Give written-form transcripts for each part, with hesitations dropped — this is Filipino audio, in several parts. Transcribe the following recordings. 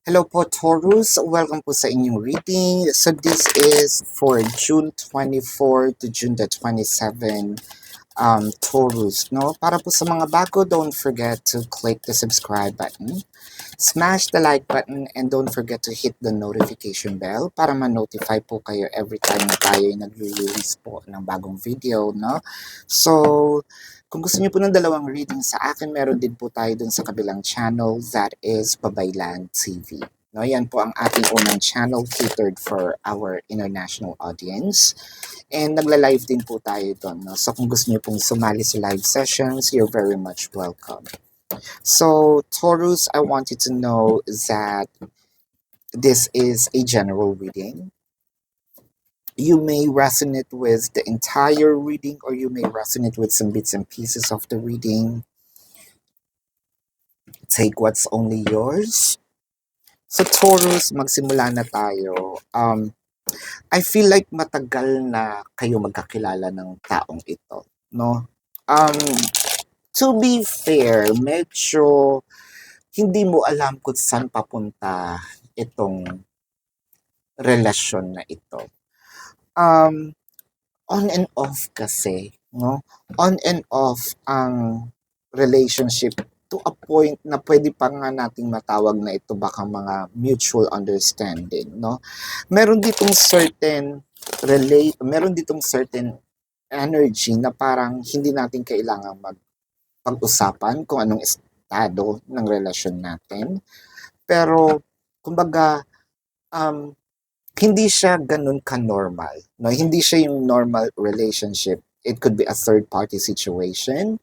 Hello po, Taurus. Welcome po sa inyong reading. So this is for June 24 to June the 27, Taurus, no? Para po sa mga bago, don't forget to click the subscribe button, smash the like button, and don't forget to hit the notification bell para ma-notify po kayo every time na tayo ay nag-release po ng bagong video, no? So, kung gusto niyo po ng dalawang reading sa akin, meron din po tayo dun sa kabilang channel, that is Babaylan TV. No, yan po ang ating unang channel catered for our international audience. And nagla-live din po tayo doon. No? So kung gusto niyo pong sumali sa live sessions, you're very much welcome. So Taurus, I want you to know that this is a general reading. You may resonate with the entire reading or you may resonate with some bits and pieces of the reading. Take what's only yours. So Taurus, magsimula na tayo. I feel like matagal na kayo magkakilala ng taong ito, no? Um, to be fair, medyo hindi mo alam kung saan papunta itong relasyon na ito. On and off kasi, no? On and off ang relationship to a point na pwede pa nga nating matawag na ito baka mga mutual understanding, no? Meron ditong meron ditong certain energy na parang hindi natin kailangan magpag-usapan kung anong estado ng relasyon natin. Pero, kumbaga, um, hindi siya ganun ka-normal. No? Hindi siya yung normal relationship. It could be a third-party situation.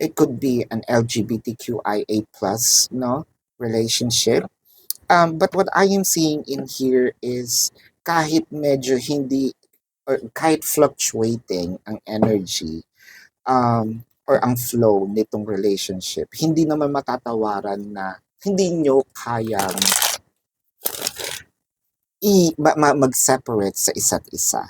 It could be an LGBTQIA plus no relationship. But what I am seeing in here is kahit medyo hindi or kahit fluctuating ang energy or ang flow nitong relationship, hindi naman matatawaran na hindi nyo kayang mag-separate sa isa't isa.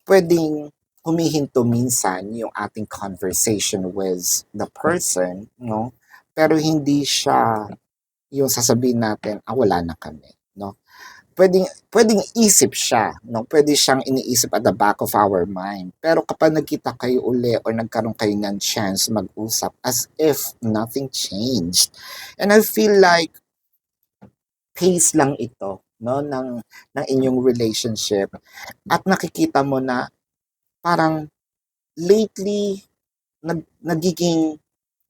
Pwedeng humihinto minsan yung ating conversation with the person, no? Pero hindi siya yung sasabihin natin, wala na kami, no? Pwedeng isip siya, no? Pwede siyang iniisip at the back of our mind. Pero kapag nagkita kayo uli or nagkaroon kayo ng chance mag-usap as if nothing changed. And I feel like pace lang ito, no, ng inyong relationship at nakikita mo na parang lately nagiging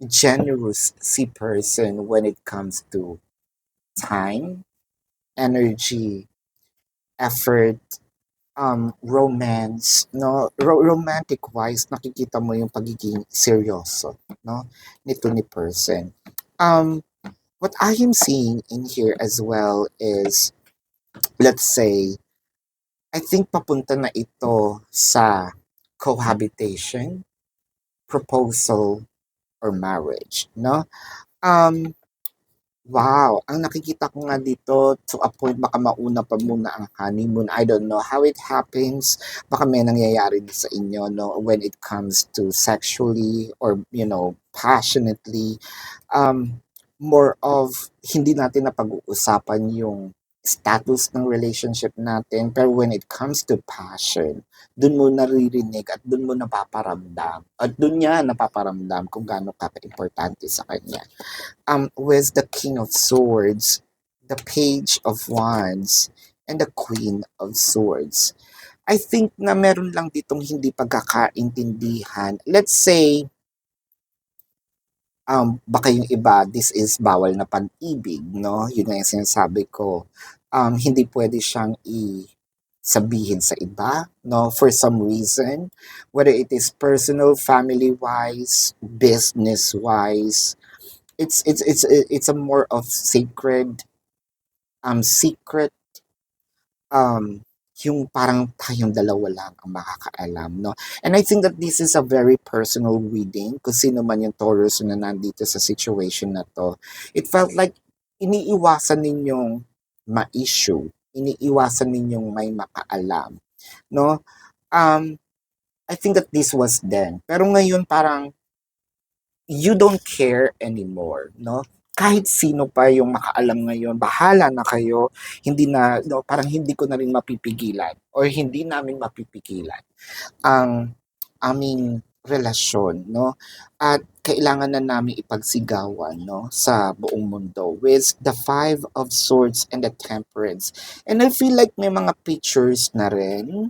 generous si person when it comes to time, energy, effort, romance, no? Romantic wise, nakikita mo yung pagiging seryoso, no? Nito ni person. Um, what I am seeing in here as well is, let's say, I think papunta na ito sa cohabitation, proposal, or marriage, no? Um, wow, ang nakikita ko nga dito, to a point, baka mauna pa muna ang honeymoon. I don't know how it happens. Baka may nangyayari din sa inyo, no, when it comes to sexually or, passionately. Um, more of, hindi natin napag-uusapan yung status ng relationship natin. Pero when it comes to passion, dun mo naririnig at dun mo napaparamdam. At dun niya napaparamdam kung gaano ka-importante sa kanya. With the King of Swords, the Page of Wands, and the Queen of Swords. I think na meron lang ditong hindi pagkakaintindihan. Let's say, baka yung iba, this is bawal na pag-ibig, no? Yun nga yung sinasabi ko. Hindi pwede siyang sabihin sa iba, no? For some reason, whether it is personal, family-wise, business-wise, it's a more of sacred, secret, um, yung parang tayong dalawa lang ang makakaalam, no? And I think that this is a very personal reading kung sino man yung Taurus na nandito sa situation na to. It felt like iniiwasan ninyong ma-issue, iniiwasan ninyong may makaalam, no? Um, I think that this was then. Pero ngayon parang you don't care anymore, no? kahit sino pa yung makaalam ngayon, bahala na kayo, hindi na, no, parang hindi ko na rin mapipigilan or hindi namin mapipigilan ang aming relasyon, no? At kailangan na namin ipagsigawan, no, sa buong mundo with the Five of Swords and the Temperance. And I feel like may mga pictures na rin,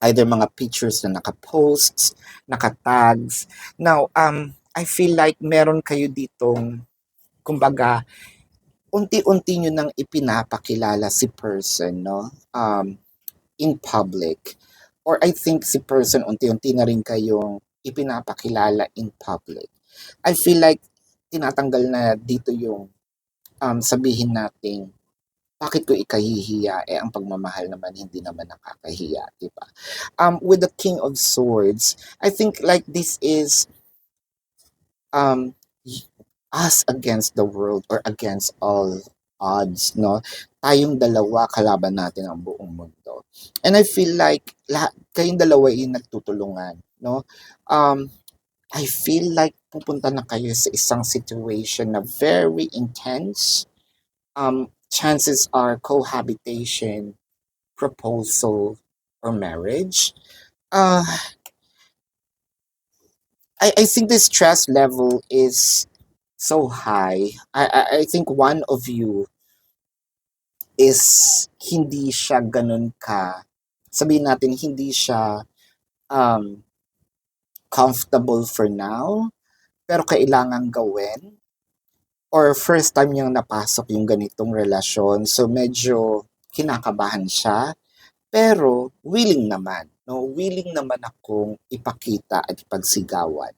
either mga pictures na naka-posts, naka-tags. Now, I feel like meron kayo ditong, kumbaga, unti-unti nyo nang ipinapakilala si person, no? In public. Or I think si person unti-unti na rin kayong ipinapakilala in public. I feel like tinatanggal na dito yung sabihin natin, bakit ko ikahihiya? Eh, ang pagmamahal naman hindi naman nakakahiya, di ba? With the King of Swords, I think like this is um, us against the world or against all odds, no? Tayong dalawa, kalaban natin ang buong mundo. And I feel like kayong dalawa yung nagtutulungan, no? I feel like pupunta na kayo sa isang situation na very intense. Chances are cohabitation, proposal, or marriage. Uh, I think the stress level is so high. I think one of you is hindi siya ganun ka, sabihin natin hindi siya um, comfortable for now, pero kailangan gawin. Or first time niyang napasok yung ganitong relasyon, so medyo kinakabahan siya, pero willing naman. No, willing naman akong ipakita at ipagsigawan.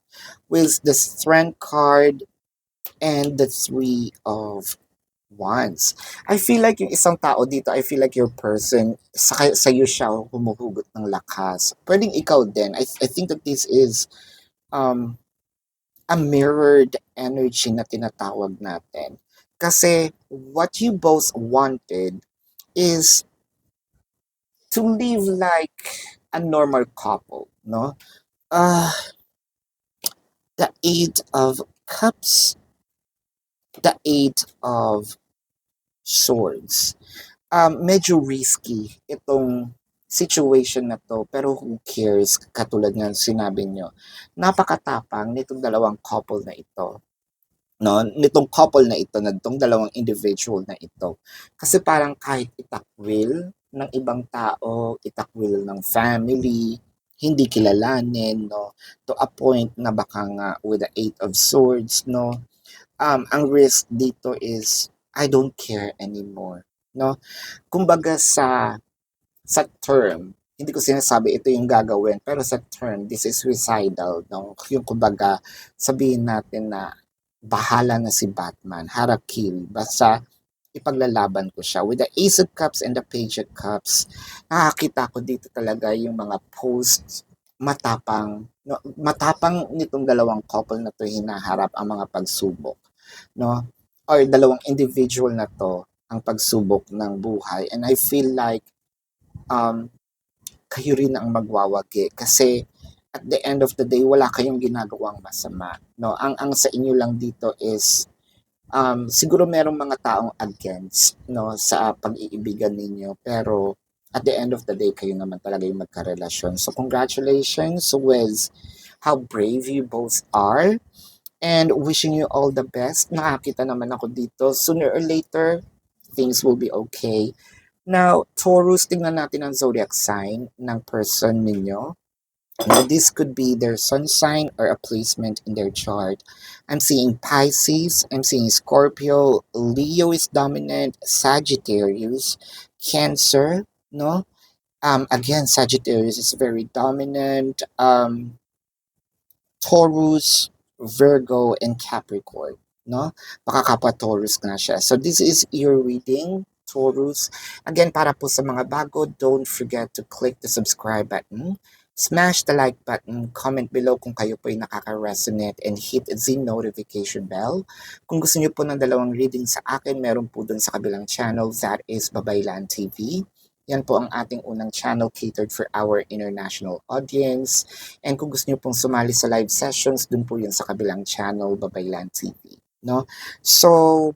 With the Strength card and the Three of Wands. I feel like yung isang tao dito, I feel like your person, sa'yo siya humuhugot ng lakas. Pwedeng ikaw din. I think that this is um, a mirrored energy na tinatawag natin. Kasi what you both wanted is to live like a normal couple, no? Uh, the Eight of Cups, the Eight of Swords. Medyo risky itong situation na to, pero who cares, katulad nga sinabi nyo. Napakatapang nitong dalawang couple na ito. No, nitong couple na ito, na itong dalawang individual na ito. Kasi parang kahit itakwil ng ibang tao, itakwil ng family, hindi kilalanin, no, to a point na baka nga with the Eight of Swords, no, ang risk dito is I don't care anymore, no. Kumbaga sa term, hindi ko sinasabi ito yung gagawin, pero sa term, this is suicidal, no? Yung kumbaga, sabihin natin na bahala na si Batman, harakil, basta ipaglalaban ko siya. With the Ace of Cups and the Page of Cups, nakakita ko dito talaga yung mga posts, matapang, no, matapang nitong dalawang couple na to hinaharap ang mga pagsubok, no? Or dalawang individual na to ang pagsubok ng buhay. And I feel like um, kayo rin ang magwawagi kasi at the end of the day wala kayong ginagawang masama, no. Ang sa inyo lang dito is siguro merong mga taong against, no, sa pag-iibigan ninyo, pero at the end of the day kayo naman talaga yung magkarelasyon. So congratulations with how brave you both are and wishing you all the best. Nakakita naman ako dito, sooner or later things will be okay. Now, Taurus, tingnan natin ang zodiac sign ng person ninyo. Now, this could be their sun sign or a placement in their chart. I'm seeing Pisces, I'm seeing Scorpio, Leo is dominant, Sagittarius, Cancer, no? Again, Sagittarius is very dominant. Taurus, Virgo, and Capricorn, no? Baka kapwa Taurus nga siya. So this is your reading, Taurus. Again, para po sa mga bago, don't forget to click the subscribe button, smash the like button, comment below kung kayo po ay nakaka-resonate, and hit the notification bell. Kung gusto niyo po ng dalawang reading sa akin, meron po dun sa kabilang channel, that is Babaylan TV. Yan po ang ating unang channel catered for our international audience. And kung gusto niyo pong sumali sa live sessions, dun po yun sa kabilang channel, Babaylan TV. no? So,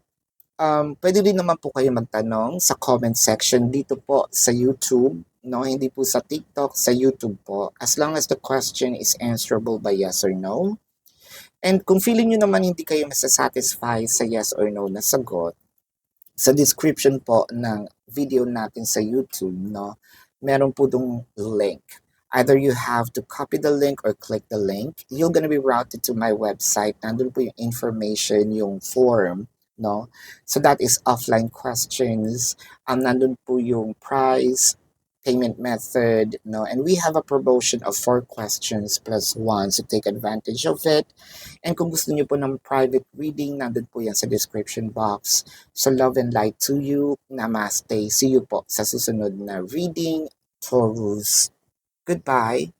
pwede din naman po kayo magtanong sa comment section dito po sa YouTube, no? Hindi po sa TikTok, sa YouTube po. As long as the question is answerable by yes or no. And kung feeling nyo naman hindi kayo masasatisfy sa yes or no na sagot, sa description po ng video natin sa YouTube, no, meron po dong link. Either you have to copy the link or click the link. You're gonna be routed to my website. Nandun po yung information, yung form, no? So that is offline questions. Nandun po yung price, payment method, no? And we have a promotion of 4 questions plus 1, so take advantage of it. And kung gusto niyo po ng private reading, nandun po yan sa description box. So love and light to you. Namaste. See you po sa susunod na reading. Taurus. Goodbye.